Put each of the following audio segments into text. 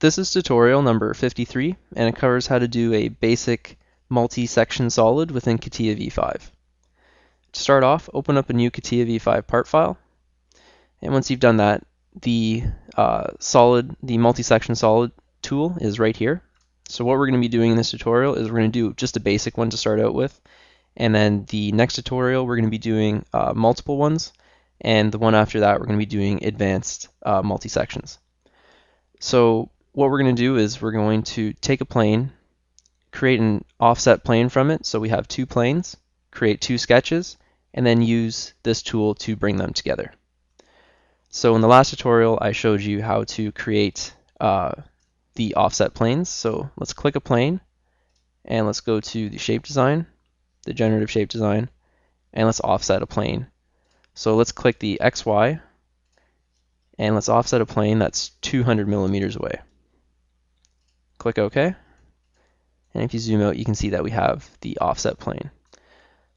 this is tutorial number 53, and it covers how to do a basic multi-section solid within CATIA V5. To start off, open up a new CATIA V5 part file, and once you've done that, the multi-section solid tool is right here. So what we're going to be doing in this tutorial is we're going to do just a basic one to start out with, and then the next tutorial we're going to be doing multiple ones, and the one after that we're going to be doing advanced multi-sections. So what we're going to do is we're going to take a plane, create an offset plane from it, so we have two planes, create two sketches, and then use this tool to bring them together. So in the last tutorial I showed you how to create the offset planes. So let's click a plane, and let's go to the shape design, the generative shape design, and let's offset a plane. So let's click the XY, and let's offset a plane that's 200 millimeters away. Click OK, and if you zoom out you can see that we have the offset plane.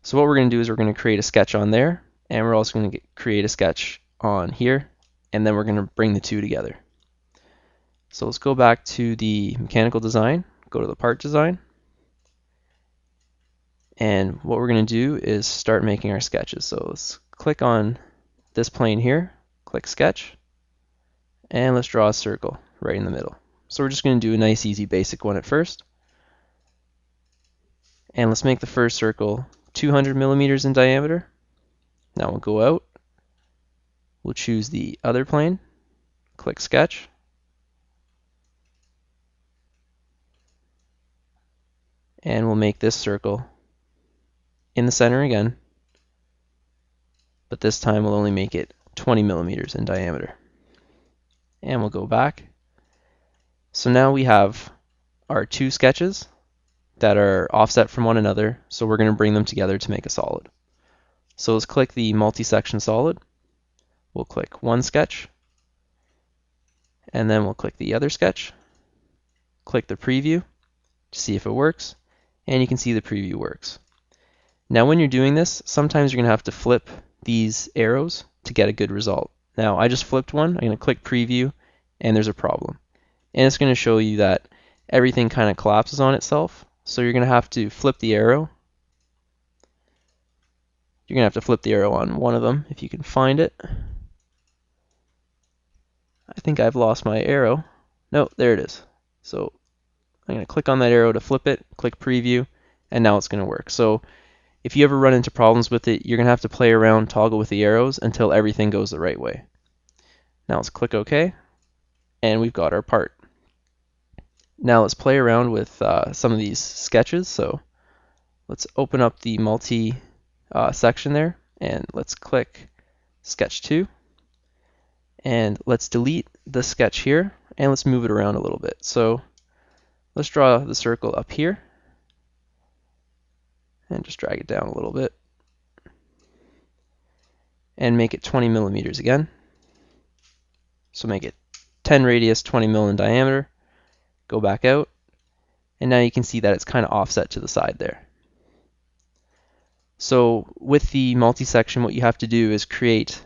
So what we're going to do is we're going to create a sketch on there, and we're also going to create a sketch on here, and then we're going to bring the two together. So let's go back to the mechanical design, go to the part design, and what we're going to do is start making our sketches. So let's click on this plane here, click sketch, and let's draw a circle right in the middle. So we're just going to do a nice easy basic one at first. And let's make the first circle 200 millimeters in diameter. Now we'll go out, we'll choose the other plane, click sketch, and we'll make this circle in the center again, but this time we'll only make it 20 millimeters in diameter. And we'll go back. So now we have our two sketches that are offset from one another, so we're going to bring them together to make a solid. So let's click the multi-section solid. We'll click one sketch, and then we'll click the other sketch. Click the preview to see if it works, and you can see the preview works. Now when you're doing this, sometimes you're going to have to flip these arrows to get a good result. Now I just flipped one, I'm going to click preview, and there's a problem. And it's going to show you that everything kind of collapses on itself. So you're going to have to flip the arrow. You're going to have to flip the arrow on one of them if you can find it. I think I've lost my arrow. No, there it is. So I'm going to click on that arrow to flip it, click preview, and now it's going to work. So if you ever run into problems with it, you're going to have to play around, toggle with the arrows until everything goes the right way. Now let's click OK, and we've got our part. Now let's play around with some of these sketches. So let's open up the multi section there, and let's click sketch 2, and let's delete the sketch here, and let's move it around a little bit. So let's draw the circle up here, and just drag it down a little bit, and make it 20 millimeters again. So make it 10 radius, 20 mil in diameter. Go back out, and now you can see that it's kind of offset to the side there. So with the multi-section, what you have to do is create,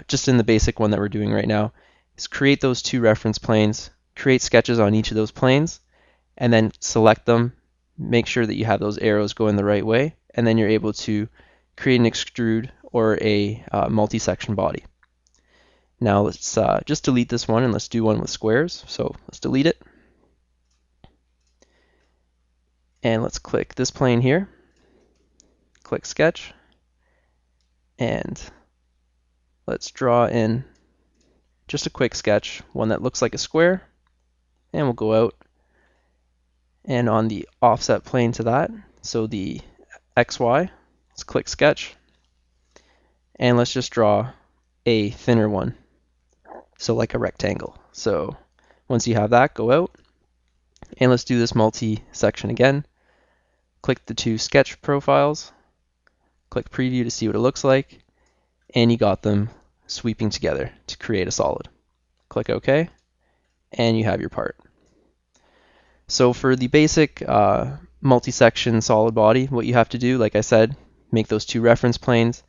just in the basic one that we're doing right now, is create those two reference planes, create sketches on each of those planes, and then select them, make sure that you have those arrows going the right way, and then you're able to create an extrude or a multi-section body. Now let's just delete this one, and let's do one with squares. So let's delete it. And let's click this plane here, click sketch, and let's draw in just a quick sketch, one that looks like a square, and we'll go out, and on the offset plane to that, so the XY, let's click sketch, and let's just draw a thinner one, so like a rectangle. So once you have that, go out, and let's do this multi-section again. Click the two sketch profiles, click preview to see what it looks like, and you got them sweeping together to create a solid. Click OK, and you have your part. So for the basic multi-section solid body, what you have to do, like I said, make those two reference planes,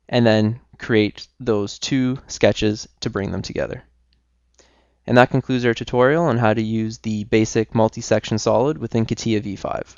and then create those two sketches to bring them together. And that concludes our tutorial on how to use the basic multi-section solid within CATIA V5.